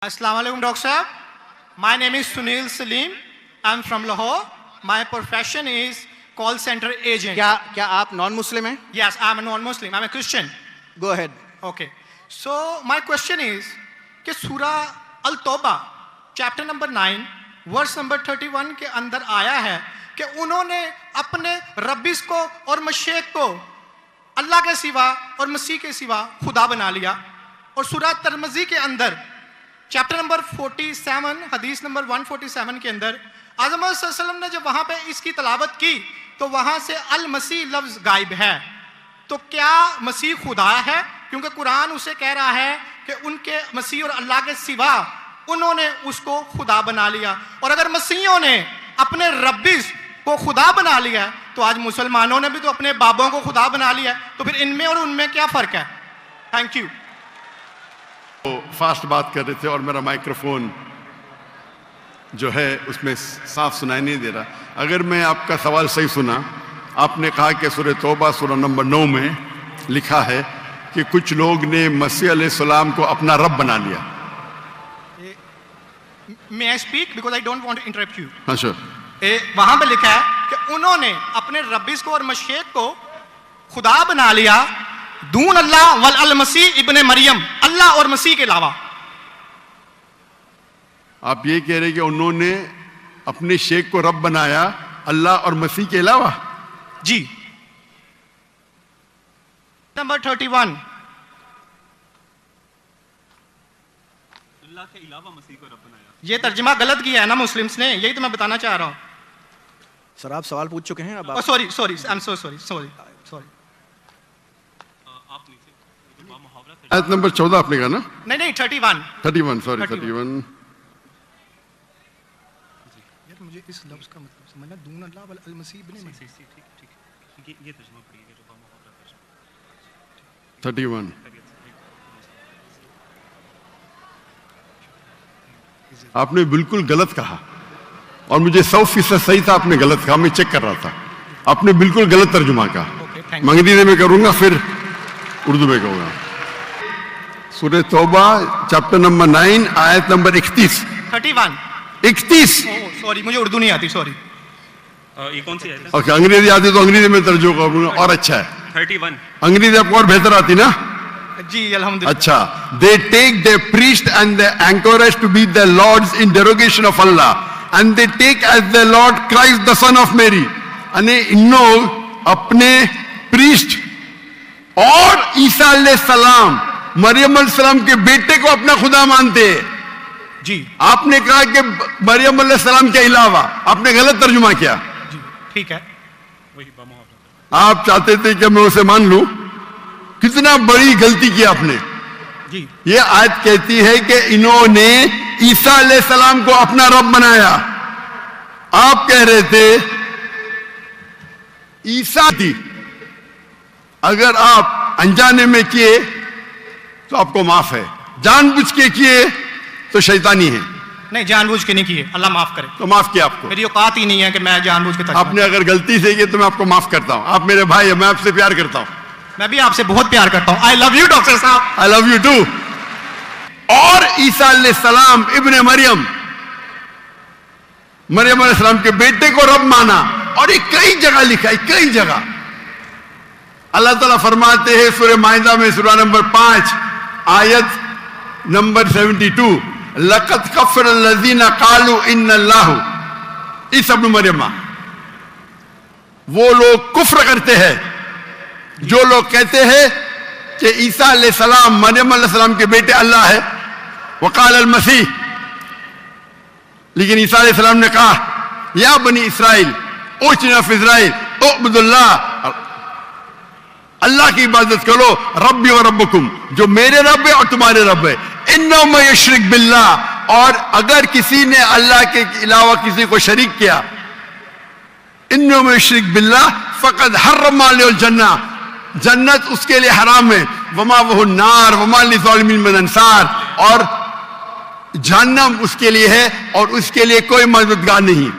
Assalamu alaikum, Dr. Sahab. My name is Sunil Salim. I'm from Lahore. My profession is call center agent. क्या आप non Muslim हैं? Yes, I'm a non-Muslim. I'm a Christian. Go ahead. Okay. So my question is कि सूरह अल-तौबा chapter number 9 verse number 31 के अंदर आया है कि उन्होंने अपने रब्बिस को और मशैख को अल्लाह के सिवा और मसीह के सिवा खुदा बना लिया। और सूरह तिरमिज़ी के अंदर चैप्टर नंबर 47 हदीस नंबर 147 के अंदर आज़म सल्लल्लाहु अलैहि वसल्लम ने जब वहाँ पे इसकी तलावत की तो वहाँ से अल मसीह लफ्ज़ गायब है। तो क्या मसीह खुदा है? क्योंकि कुरान उसे कह रहा है कि उनके मसीह और अल्लाह के सिवा उन्होंने उसको खुदा बना लिया। और अगर मसीहों ने अपने रब्बिस को खुदा बना लिया है तो आज मुसलमानों ने भी तो अपने बाबों को खुदा बना लिया है। तो फिर इनमें और उनमें क्या फ़र्क है? Thank you. तो फास्ट बात कर रहे थे और मेरा माइक्रोफोन जो है उसमें साफ सुनाई नहीं दे रहा। अगर मैं आपका सवाल सही सुना, आपने कहा कि सूरह तौबा सूरह नंबर 9 में लिखा है कि कुछ लोग ने मसीह अलैहिस्सलाम को अपना रब बना लिया। May I speak because I don't want to interrupt you. हाँ sure. वहां पे लिखा है कि उन्होंने अपने रब्बिस को और मशैख को खुदा बना लिया दून अल्लाह वल अल मसीह इब्ने मरियम, अल्लाह और मसीह के अलावा। आप ये कह रहे कि उन्होंने अपने शेख को रब बनाया अल्लाह और मसीह के अलावा? जी। नंबर 31 अल्लाह के अलावा मसीह को रब बनाया। ये तर्जुमा गलत किया है ना मुस्लिम्स ने, यही तो मैं बताना चाह रहा हूँ। सर आप सवाल पूछ चुके हैं अब आप... सॉरी आई एम सॉरी। आप नीचे मुहावरा आयत नंबर 14 आपने कहा ना? नहीं 31 सॉरी 31। यार मुझे इस लफ्ज का मतलब समझना, दून अल्लाह वल अल मसीह इब्ने मरियम। ठीक ये तर्जुमा पढ़िए जो मुहावरा तर्जुमा 31। आपने बिल्कुल गलत कहा और मुझे 100% सही था, आपने गलत कहा, मैं चेक कर रहा था। आपने बिल्कुल गलत तर्जुमा कहा। अंग्रेजी में करूंगा फिर उर्दू में कहूंगा। सूरह तौबा चैप्टर नंबर 9 आयत नंबर 31। सॉरी मुझे उर्दू नहीं आती, सॉरी। ये कौन सी है? ओके, अंग्रेजी आती तो अंग्रेजी में तर्जुमा करूंगा और अच्छा है। 31 अंग्रेजी आपको और बेहतर आती ना? जी अल्हम्दुलिल्लाह। अच्छा, they take their priest and the anchorage to be their lords in derogation of Allah, and they take as their Lord Christ the son of Mary. अने इन लोग अपने प्रीस्ट और ईसा अलैहिस्सलाम मरियम अलैहिस्सलाम के बेटे को अपना खुदा मानते हैं। जी आपने कहा कि मरियम अलैहिस्सलाम के अलावा, आपने गलत तर्जुमा किया। जी ठीक है। वही मुहावरा। आप चाहते थे कि मैं उसे मान लूं, कितना बड़ी गलती की आपने। जी ये आयत कहती है कि इन्होंने ईसा अलैहिस्सलाम को अपना रब बनाया। आप कह रहे थे ईसा थी, अगर आप अनजाने में किए तो आपको माफ है, जानबूझ के किए तो शैतानी है। नहीं, जानबूझ के नहीं किए, अल्लाह माफ करे। तो माफ किया आपको। मेरी औकात ही नहीं है कि मैं जानबूझ के आपने अगर गलती से किए तो मैं आपको माफ करता हूं। आप मेरे भाई हैं, मैं आपसे प्यार करता हूं। मैं भी आपसे बहुत प्यार करता हूं। आई लव यू डॉक्टर साहब। I love you too. और ईसा अलैहिस्सलाम इब्ने मरियम, मरियम अलैहिस्सलाम के बेटे को रब माना। और ये कई जगह लिखा है, कई जगह अल्लाह ताला फरमाते हैं सूरह माइदा में सूरह नंबर 5 आयत नंबर 72, लक़द कफ़र लज़ीना क़ालू इन्नल्लाहु ईसा इब्न मरियम। वो लोग कुफ्र करते हैं जो लोग कहते हैं कि ईसा अलैहिस्सलाम मरियम अलैहिस्सलाम के बेटे अल्लाह है। वक़ाल अल मसीह, लेकिन ईसा अलैहिस्सलाम ने कहा या बनी इस्राइल उजना फी इस्राइल उअबुदुल्लाह, अल्लाह की इबादत करो, रब्बी व रब्बकुम, जो मेरे रब है और तुम्हारे रब है। इन्नहु मन यशरिक बिल्लाह, और अगर किसी ने अल्लाह के अलावा किसी को शरीक किया, इन्नहु मन यशरिक बिल्लाह फ़क़द हर्रम अलैहिल जन्नह, जन्नत उसके लिए हराम है। वमा वहु नार वमा लिज़ालिमीन मिन अंसार, और जहन्नम उसके लिए है और उसके लिए कोई मददगार नहीं।